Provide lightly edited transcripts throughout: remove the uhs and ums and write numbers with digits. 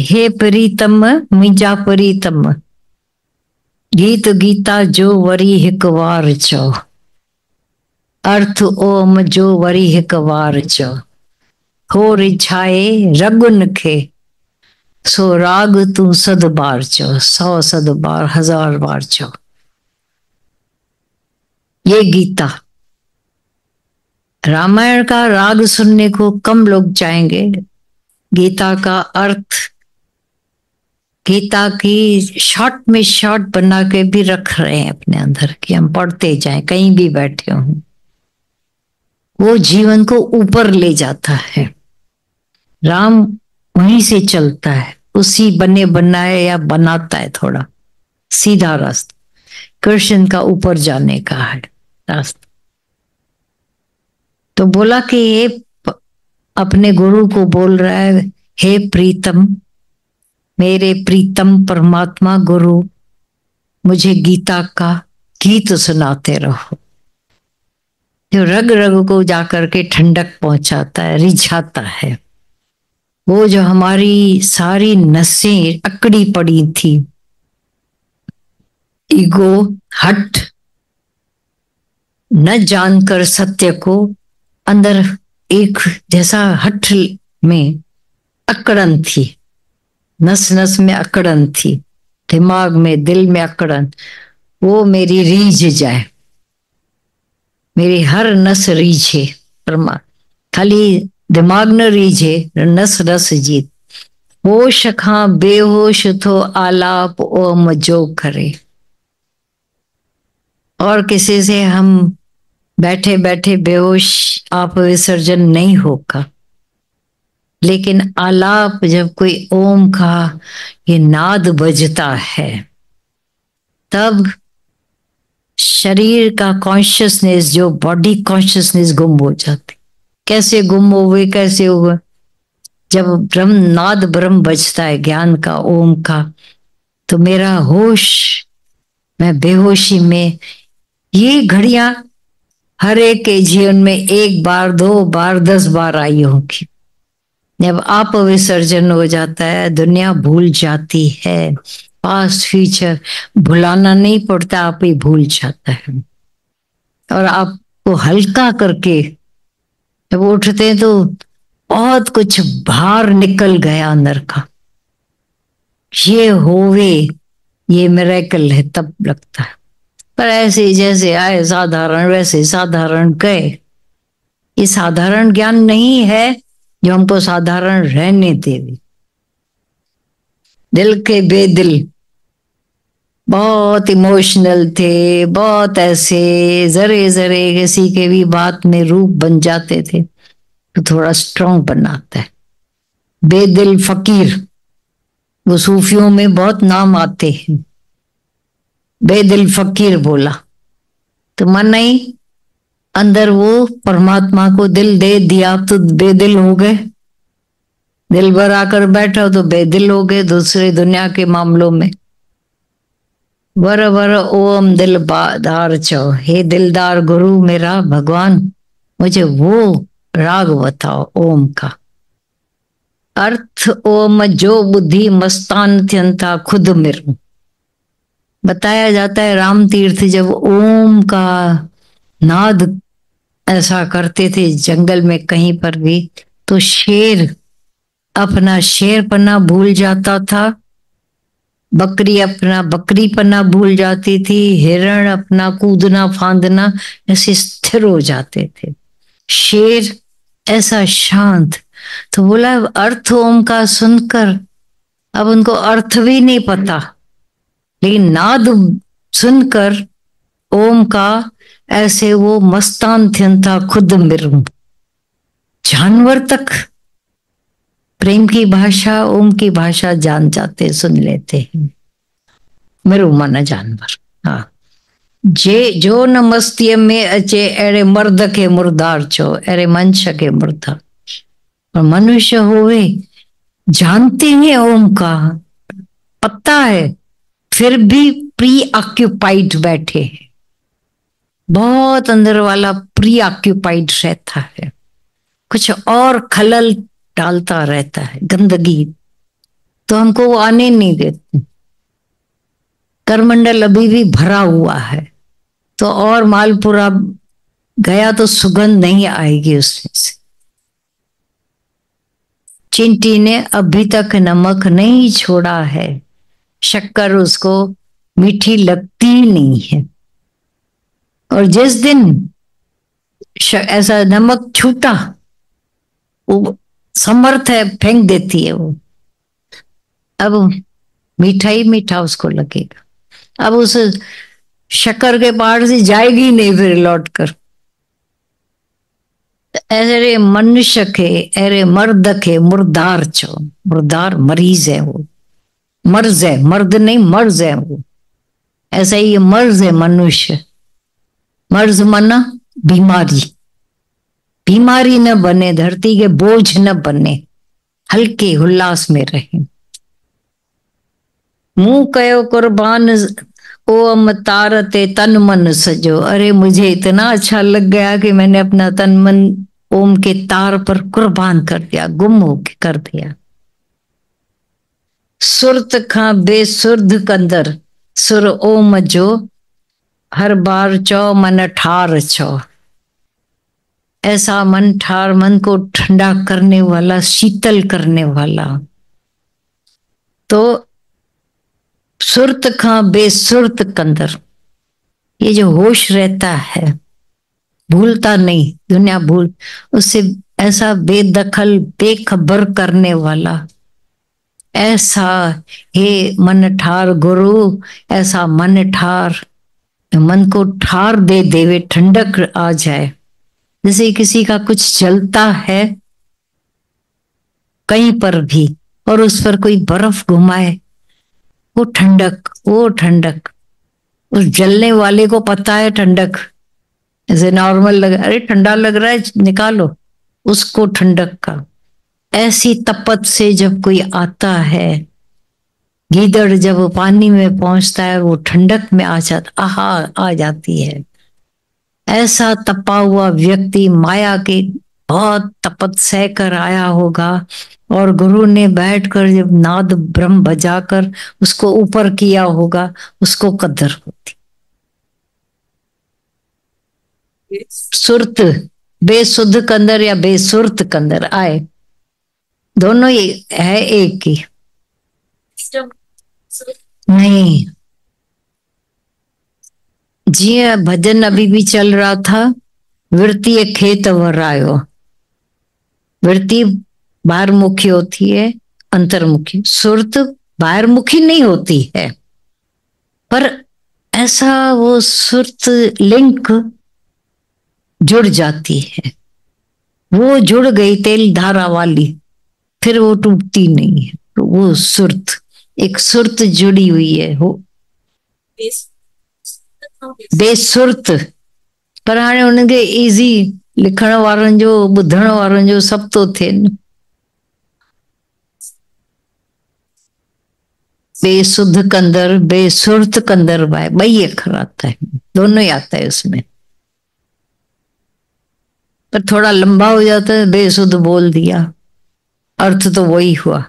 हे प्रीतम मुंहिंजा प्रीतम, गीत गीता जो वरी हिक वार चओ, अर्थ ओम जो वरी हिक वार चओ, हो रिझाए रगुन खे, सो राग तू सद बार चओ, 100 सद बार 1000 बार चओ। ये गीता। रामायण का राग सुनने को कम लोग चाहेंगे, गीता का अर्थ, गीता की शॉर्ट में शॉर्ट बना के भी रख रहे हैं अपने अंदर कि हम पढ़ते जाएं कहीं भी बैठे हों। वो जीवन को ऊपर ले जाता है। राम वहीं से चलता है, उसी बने बनाए या बनाता है थोड़ा सीधा रास्ता। कृष्ण का ऊपर जाने का है रास्ता। तो बोला कि ये अपने गुरु को बोल रहा है, हे प्रीतम, मेरे प्रीतम परमात्मा गुरु, मुझे गीता का गीत सुनाते रहो, जो रग रग को जाकर के ठंडक पहुंचाता है, रिझाता है। वो जो हमारी सारी नसें अकड़ी पड़ी थी, ईगो, हट, न जानकर सत्य को, अंदर एक जैसा हट में अकड़न थी, नस नस में अकड़न थी, दिमाग में दिल में अकड़न, वो मेरी रीझ जाए, मेरी हर नस रीझे। परमा खाली दिमाग न रीझे, नस रस जीत। होश खां बेहोश थो आलाप ओम जो करे। और किसी से हम बैठे बैठे बेहोश आप विसर्जन नहीं होगा, लेकिन आलाप जब कोई ओम का ये नाद बजता है, तब शरीर का कॉन्शियसनेस, जो बॉडी कॉन्शियसनेस गुम हो जाती। कैसे गुम हो गए, कैसे हुआ? जब ब्रह्म नाद ब्रह्म बजता है ज्ञान का, ओम का, तो मेरा होश, मैं बेहोशी में, ये घड़ियां हर एक के जीवन में 1 बार 2 बार 10 बार आई होगी। जब आप विसर्जन हो जाता है, दुनिया भूल जाती है। पास्ट फ्यूचर भुलाना नहीं पड़ता, आप ही भूल जाता है। और आपको हल्का करके जब उठते हैं तो बहुत कुछ भार निकल गया अंदर का। ये होवे, ये मिरेकल है, तब लगता है। पर ऐसे जैसे आए साधारण वैसे साधारण गए। ये साधारण ज्ञान नहीं है जो हमको साधारण रहने देवे। दिल के बेदिल बहुत इमोशनल थे, बहुत ऐसे जरे जरे किसी के भी बात में रूप बन जाते थे, तो थोड़ा स्ट्रांग बनाता है। बेदिल फकीर, वो सूफियों में बहुत नाम आते हैं। बेदिल फकीर बोला तो मन नहीं, अंदर वो परमात्मा को दिल दे दिया तो बेदिल हो गए। दिल भर आकर बैठा तो बेदिल हो गए दूसरे दुनिया के मामलों में। वर वर ओम दिलदार चो, हे दिलदार गुरु मेरा भगवान, मुझे वो राग बताओ ओम का। अर्थ ओम जो बुद्धि मस्तान थियन था खुद मिरूं। बताया जाता है राम तीर्थ जब ओम का नाद ऐसा करते थे जंगल में कहीं पर भी, तो शेर अपना शेरपना भूल जाता था, बकरी अपना बकरीपना भूल जाती थी, हिरण अपना कूदना फांदना ऐसे स्थिर हो जाते थे। शेर ऐसा शांत। तो बोला अर्थ ओम का सुनकर, अब उनको अर्थ भी नहीं पता, लेकिन नाद सुनकर ओम का ऐसे वो मस्तान थियन था खुद मिरूं। जानवर तक प्रेम की भाषा, ओम की भाषा जान जाते, सुन लेते हैं। मिरूं माना जानवर। हाँ, जे जो न मस्तीअ में अचे अड़े मर्द के मुर्दार चो, अरे मनुष्य के मुर्दार। और मनुष्य होवे जानते हैं ओम का, पता है, फिर भी प्री ऑक्यूपाइड बैठे हैं। बहुत अंदर वाला प्री ऑक्यूपाइड रहता है, कुछ और खलल डालता रहता है, गंदगी। तो हमको वो आने नहीं देते। करमंडल अभी भी भरा हुआ है, तो और मालपुरा गया तो सुगंध नहीं आएगी उसमें से। चिंटी ने अभी तक नमक नहीं छोड़ा है, शक्कर उसको मीठी लगती नहीं है। और जिस दिन ऐसा नमक छूटा, वो समर्थ है, फेंक देती है वो। अब मीठा ही मीठा उसको लगेगा। अब उस शक्कर के पहाड़ से जाएगी नहीं फिर लौट कर। अरे मनुष्य के, अरे मर्द के मुर्दार छो, मुर्दार मरीज है वो, मर्ज है, मर्द नहीं मर्ज है वो। ऐसा ही ये मर्ज है मनुष्य। मर्ज माना बीमारी। बीमारी न बने, धरती के बोझ न बने, हल्के उल्लास में रहे। मुंह कयो कुर्बान ओम तारते तन मन सजो। अरे मुझे इतना अच्छा लग गया कि मैंने अपना तन मन ओम के तार पर कुर्बान कर दिया, गुम हो कर दिया। सुरत खां बेसुर्ध कंदर, सुर ओम जो हर बार चौ मन ठार चौ। ऐसा मन ठार, मन को ठंडा करने वाला, शीतल करने वाला। तो सुरत खां बेसुरत कंदर, ये जो होश रहता है, भूलता नहीं, दुनिया भूल उससे, ऐसा बेदखल बेखबर करने वाला, ऐसा हे मन ठार गुरु, ऐसा मन ठार, मन को ठार दे देवे, ठंडक आ जाए। जैसे किसी का कुछ जलता है कहीं पर भी, और उस पर कोई बर्फ घुमाए, वो ठंडक, वो ठंडक। उस जलने वाले को पता है ठंडक, ऐसे नॉर्मल लग, अरे ठंडा लग रहा है निकालो, उसको ठंडक का। ऐसी तपत से जब कोई आता है, गीदड़ जब पानी में पहुंचता है, वो ठंडक में आ जाता, आहा आ जाती है। ऐसा तपा हुआ व्यक्ति माया के बहुत तपत सह कर आया होगा, और गुरु ने बैठकर जब नाद ब्रह्म बजाकर उसको ऊपर किया होगा, उसको कदर होती। सुरत, बेसुध कंदर या बेसुरत कंदर आए, दोनों ही है एक ही। नहीं, जी भजन अभी भी चल रहा था, वृत्ति खेत वरायो। वृत्ति बाहरमुखी होती है, अंतर्मुखी। सुरत बाहरमुखी नहीं होती है, पर ऐसा वो सुरत लिंक जुड़ जाती है, वो जुड़ गई तेल धारा वाली, फिर वो टूटती नहीं है। तो वो सुरत, एक सुरत जुड़ी हुई है। हो बेसुरत, पर हाणे उनखे इज़ी लिखण वारनि जो, ॿुधण वारनि जो सभु थो थिए न। बेसुध कंदर, बेसुरत कंदर, बई अक्षर आता है, दोनों ही आता है उसमें, पर थोड़ा लंबा हो जाता है, बेसुध बोल दिया, अर्थ तो वही हुआ।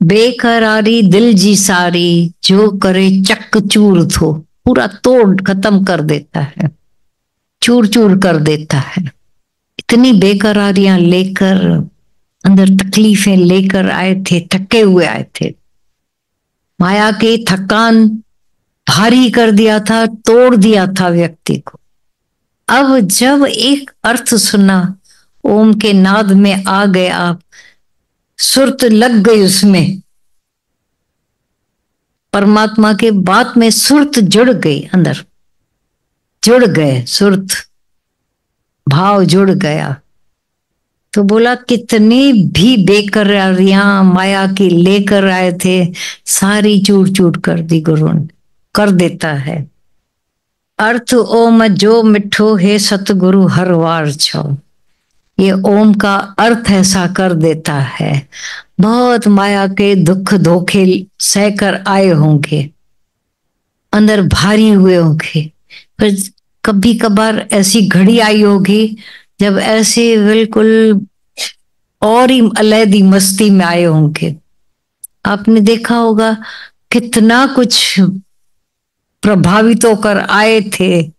बेकरारी दिल जी सारी, जो करे चक चूर थो, पूरा तोड़ खत्म कर देता है, चूर चूर कर देता है। इतनी बेकरारियां लेकर, अंदर तकलीफें लेकर आए थे, थके हुए आए थे, माया की थकान भारी कर दिया था, तोड़ दिया था व्यक्ति को। अब जब एक अर्थ सुना, ओम के नाद में आ गया, सुरत लग गई उसमें, परमात्मा के बात में सुरत जुड़ गई, अंदर जुड़ गए, सुरत भाव जुड़ गया। तो बोला कितनी भी बेकरारियां माया की लेकर आए थे, सारी चूर चूर कर दी गुरु ने, कर देता है। अर्थ ओम जो मिठो है सतगुरु हर वार छो, ये ओम का अर्थ ऐसा कर देता है। बहुत माया के दुख धोखे सहकर आए होंगे, अंदर भारी हुए होंगे, पर कभी कभार ऐसी घड़ी आई होगी जब ऐसे बिल्कुल और ही अलहदी मस्ती में आए होंगे, आपने देखा होगा कितना कुछ प्रभावित होकर आए थे,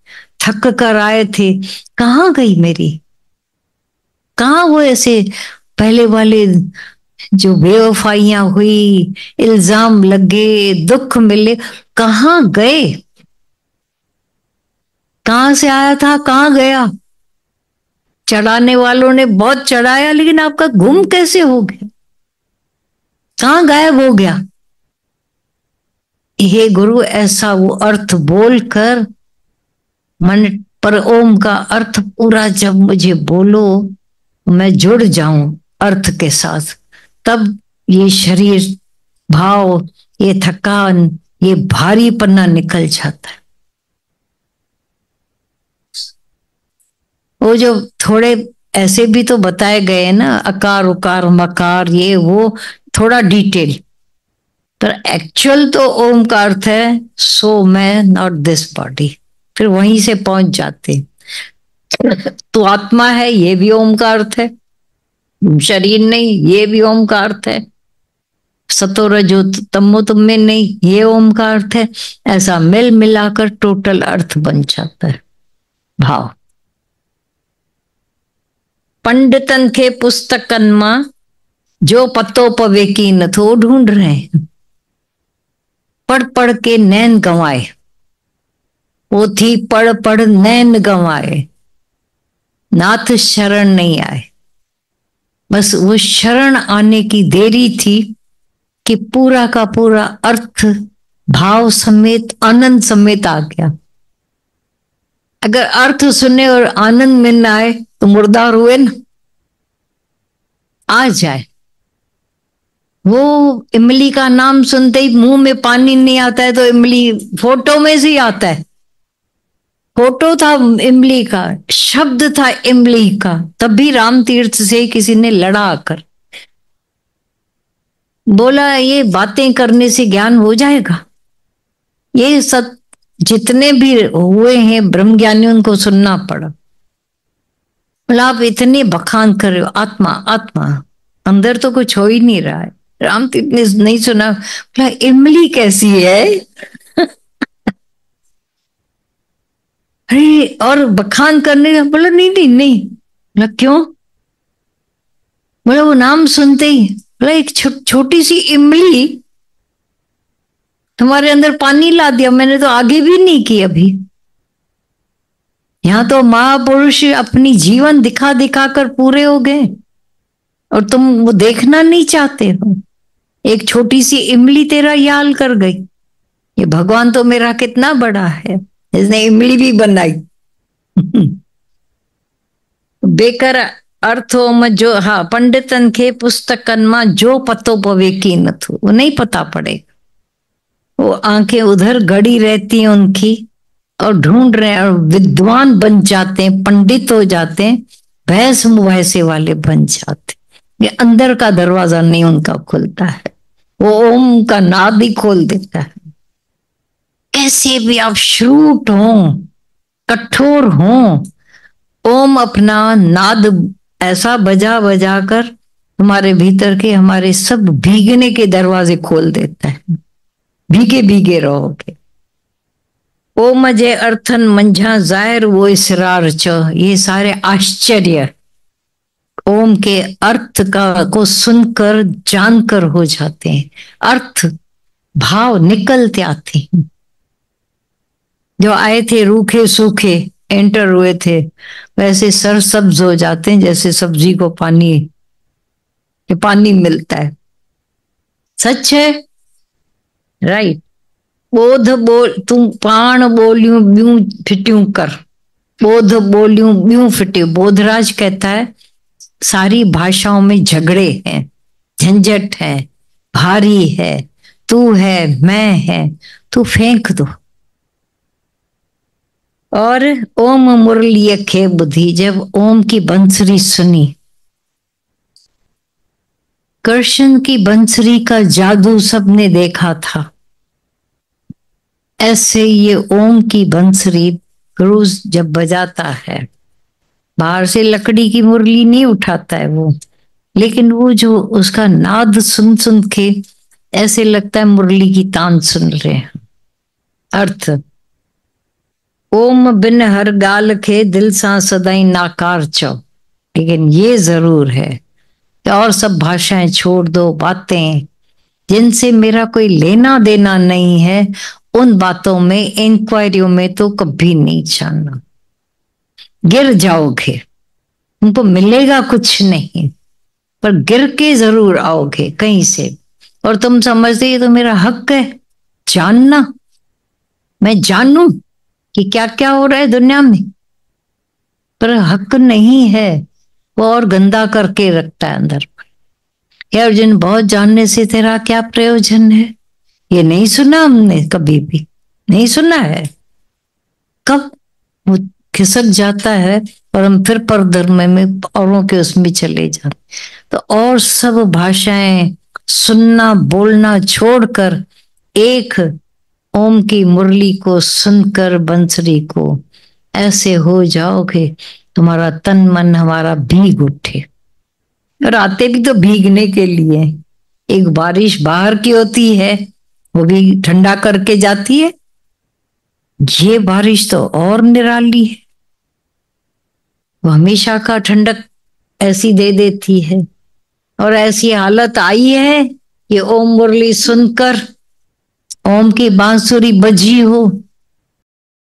थक कर आए थे, कहाँ गई मेरी, कहाँ वो ऐसे पहले वाले जो बेवफाइयां हुई, इल्जाम लगे, दुख मिले, कहाँ गए, कहाँ से आया था कहाँ गया। चढ़ाने वालों ने बहुत चढ़ाया, लेकिन आपका गुम कैसे हो गया, कहाँ गायब हो गया। हे गुरु, ऐसा वो अर्थ बोलकर मन पर ओम का अर्थ पूरा जब मुझे बोलो, मैं जुड़ जाऊं अर्थ के साथ, तब ये शरीर भाव, ये थकान, ये भारीपना निकल जाता है। वो जो थोड़े ऐसे भी तो बताए गए हैं ना, अकार उकार मकार ये वो, थोड़ा डिटेल, पर एक्चुअल तो ओम का अर्थ है सो मैं नॉट दिस बॉडी, फिर वहीं से पहुंच जाते। तो आत्मा है ये भी ओम का अर्थ है, शरीर नहीं ये भी ओम का अर्थ है, सतो रजो तमो तुम में नहीं ये ओम का अर्थ है। ऐसा मिल मिलाकर टोटल अर्थ बन जाता है भाव। पंडितन खे पुस्तकन मां जो पतो पवे की न थो ढूंढ रहे हैं, पढ़ पढ़ के नैन गंवाए, वो थी पढ़ पढ़ नैन गंवाए, नाथ शरण नहीं आए। बस वो शरण आने की देरी थी कि पूरा का पूरा अर्थ भाव समेत आनंद समेत आ गया। अगर अर्थ सुने और आनंद में ना आए तो मुर्दार हुए ना, आ जाए। वो इमली का नाम सुनते ही मुंह में पानी नहीं आता है तो इमली फोटो में से आता है, फोटो था इमली का, शब्द था इमली का, तब भी राम तीर्थ से किसी ने लड़ा आकर बोला ये बातें करने से ज्ञान हो जाएगा। ये सब जितने भी हुए हैं ब्रह्म ज्ञानी उनको सुनना पड़ा। बोला आप इतने बखान कर रहे हो, आत्मा आत्मा, अंदर तो कुछ हो ही नहीं रहा है। राम तीर्थ ने नहीं सुना, बोला इमली कैसी है। अरे और बखान करने का, बोला नहीं नहीं नहीं। बोला क्यों, बोला वो नाम सुनते ही, बोला एक छोटी सी इमली तुम्हारे अंदर पानी ला दिया, मैंने तो आगे भी नहीं की अभी। यहां तो महापुरुष अपनी जीवन दिखा दिखा कर पूरे हो गए और तुम वो देखना नहीं चाहते हो। एक छोटी सी इमली तेरा याल कर गई। ये भगवान तो मेरा कितना बड़ा है, इसने इमली भी बनाई। बेकर अर्थो में जो, हाँ, पंडितन के पुस्तकन में जो पतो पवे की न थो, वो नहीं पता पड़ेगा। वो आंखें उधर गड़ी रहती हैं उनकी और ढूंढ रहे हैं और विद्वान बन जाते हैं, पंडित हो जाते हैं, भैंस मुहैसे वाले बन जाते। ये अंदर का दरवाजा नहीं उनका खुलता है, वो ओम का नाद ही खोल देता है। कैसे भी आप श्रूट हो, कठोर हो, ओम अपना नाद ऐसा बजा बजा कर तुम्हारे भीतर के हमारे सब भीगने के दरवाजे खोल देता है, भीगे भीगे रहोगे। ओम अजय अर्थन मंझा जाहिर वो इसरार च, ये सारे आश्चर्य ओम के अर्थ का को सुनकर जानकर हो जाते हैं, अर्थ भाव निकलते आते हैं। जो आए थे रूखे सूखे एंटर हुए थे, वैसे सरसब्ज हो जाते हैं, जैसे सब्जी को पानी मिलता है। सच है, राइट। बोध बोल तू पाण बोलियूं ब्यूं फिट्यूं कर, बोध बोलियूं ब्यूं फिट्यूं। बोधराज कहता है सारी भाषाओं में झगड़े हैं, झंझट है, भारी है, तू है मैं है, तू फेंक दो। और ओम मुरली खे बुद्धि, जब ओम की बंसुरी सुनी, कृष्ण की बंसुरी का जादू सबने देखा था, ऐसे ये ओम की बंसुरी गुरु जब बजाता है, बाहर से लकड़ी की मुरली नहीं उठाता है वो, लेकिन वो जो उसका नाद सुन सुन के ऐसे लगता है मुरली की तान सुन रहे हैं। अर्थ, ओम बिन हर गाल खे दिल सा सदाई नाकार चो। लेकिन ये जरूर है कि और सब भाषाएं छोड़ दो, बातें जिनसे मेरा कोई लेना देना नहीं है, उन बातों में, इंक्वायरियों में तो कभी नहीं जानना। गिर जाओगे, उनको मिलेगा कुछ नहीं, पर गिर के जरूर आओगे कहीं से। और तुम समझते ये तो मेरा हक है जानना, मैं जानूं कि क्या क्या हो रहा है दुनिया में, पर हक नहीं है। वो और गंदा करके रखता है अंदर। हे अर्जुन, बहुत जानने से तेरा क्या प्रयोजन है? ये नहीं सुना हमने कभी भी, नहीं सुना है। कब वो खिसक जाता है और हम फिर परधर्म में औरों के उसमें चले जाते। तो और सब भाषाएं सुनना बोलना छोड़कर एक ओम की मुरली को सुनकर, बंसरी को, ऐसे हो जाओगे तुम्हारा तन मन हमारा भीग उठे। और आते भी तो भीगने के लिए। एक बारिश बाहर की होती है, वो भी ठंडा करके जाती है। ये बारिश तो और निराली है, वो हमेशा का ठंडक ऐसी दे देती है। और ऐसी हालत आई है कि ओम मुरली सुनकर, ओम की बांसुरी बजी हो